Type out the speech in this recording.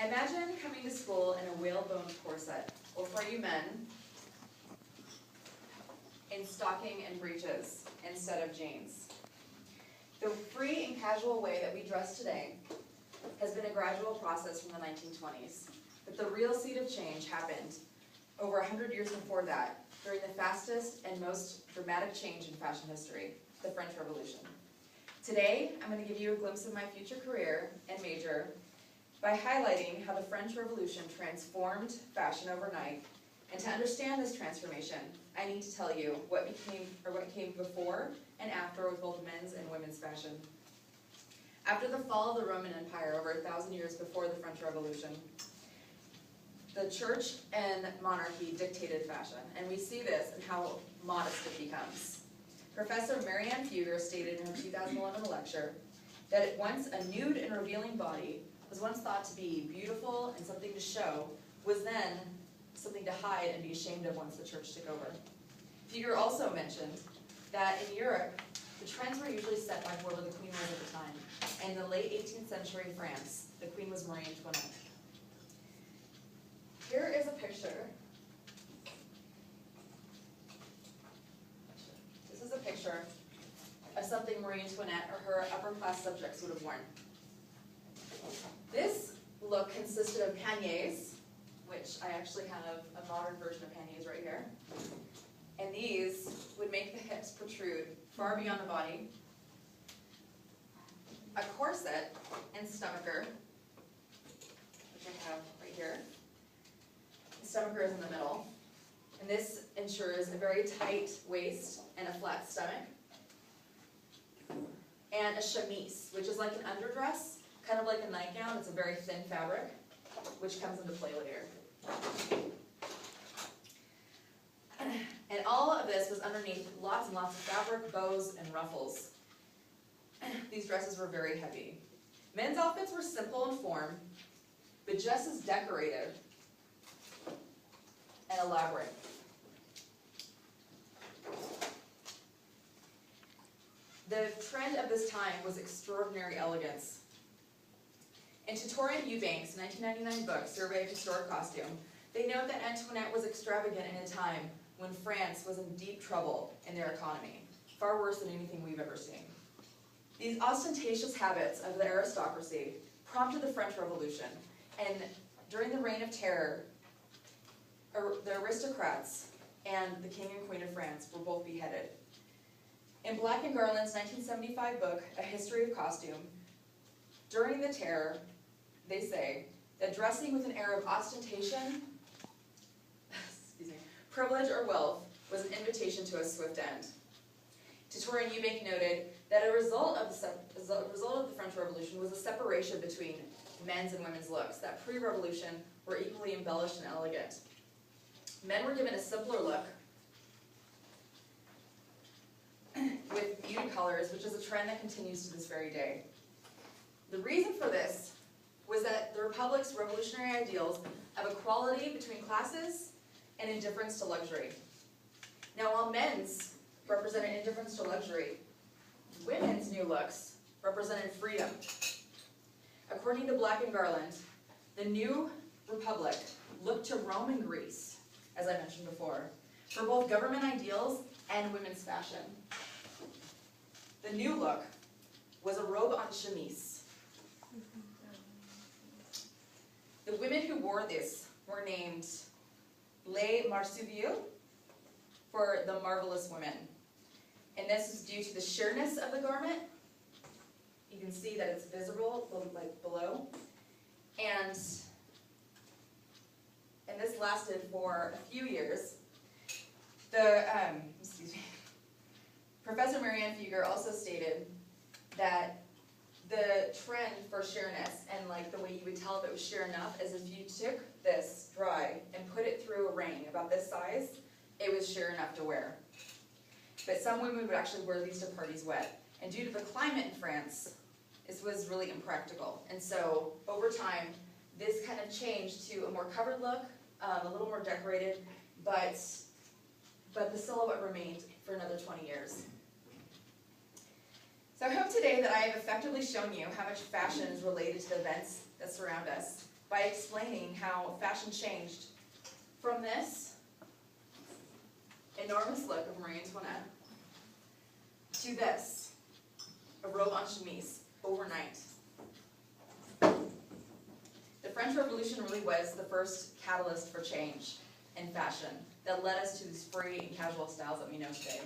Imagine coming to school in a whalebone corset, or for you men, in stocking and breeches instead of jeans. The free and casual way that we dress today has been a gradual process from the 1920s, but the real seed of change happened over 100 years before that, during the fastest and most dramatic change in fashion history, the French Revolution. Today, I'm going to give you a glimpse of my future career and major by highlighting how the French Revolution transformed fashion overnight. And to understand this transformation, I need to tell you what came before and after with both men's and women's fashion. After the fall of the Roman Empire over 1,000 years before the French Revolution, the church and monarchy dictated fashion, and we see this in how modest it becomes. Professor Marianne Fugger stated in her 2011 lecture that once a nude and revealing body was once thought to be beautiful and something to show, was then something to hide and be ashamed of once the church took over. Fugger also mentioned that in Europe, the trends were usually set by whoever the queen was at the time. And in the late 18th century France, the queen was Marie Antoinette. Here is a picture. This is a picture of something Marie Antoinette or her upper-class subjects would have worn. This look consisted of paniers, which I actually have a modern version of paniers right here. And these would make the hips protrude far beyond the body. A corset and stomacher, which I have right here. The stomacher is in the middle. And this ensures a very tight waist and a flat stomach. And a chemise, which is like an underdress, kind of like a nightgown. It's a very thin fabric, which comes into play later. And all of this was underneath lots and lots of fabric, bows, and ruffles. These dresses were very heavy. Men's outfits were simple in form, but just as decorative and elaborate. The trend of this time was extraordinary elegance. In Tutor and Eubanks' 1999 book, Survey of Historic Costume, they note that Antoinette was extravagant in a time when France was in deep trouble in their economy, far worse than anything we've ever seen. These ostentatious habits of the aristocracy prompted the French Revolution, and during the Reign of Terror, the aristocrats and the King and Queen of France were both beheaded. In Black and Garland's 1975 book, A History of Costume, during the Terror, they say that dressing with an air of ostentation, privilege, or wealth was an invitation to a swift end. Tutor and Eubank noted that a result of the French Revolution was a separation between men's and women's looks that pre-revolution were equally embellished and elegant. Men were given a simpler look with muted colors, which is a trend that continues to this very day. The reason for this was that the Republic's revolutionary ideals of equality between classes and indifference to luxury. Now, while men's represented indifference to luxury, women's new looks represented freedom. According to Black and Garland, the new Republic looked to Rome and Greece, as I mentioned before, for both government ideals and women's fashion. The new look was a robe en chemise. The women who wore this were named Les Marsuvieux, for the marvelous women. And this is due to the sheerness of the garment. You can see that it's visible, like below. And this lasted for a few years. Professor Marianne Fugger also stated that the trend for sheerness and like the way you would tell if it was sheer enough is if you took this dry and put it through a ring about this size, it was sheer enough to wear. But some women would actually wear these to parties wet. And due to the climate in France, this was really impractical. And so over time, this kind of changed to a more covered look, a little more decorated, but the silhouette remained for another 20 years. So I hope today that I have effectively shown you how much fashion is related to the events that surround us, by explaining how fashion changed from this enormous look of Marie Antoinette to this, a robe en chemise, overnight. The French Revolution really was the first catalyst for change in fashion that led us to these free and casual styles that we know today.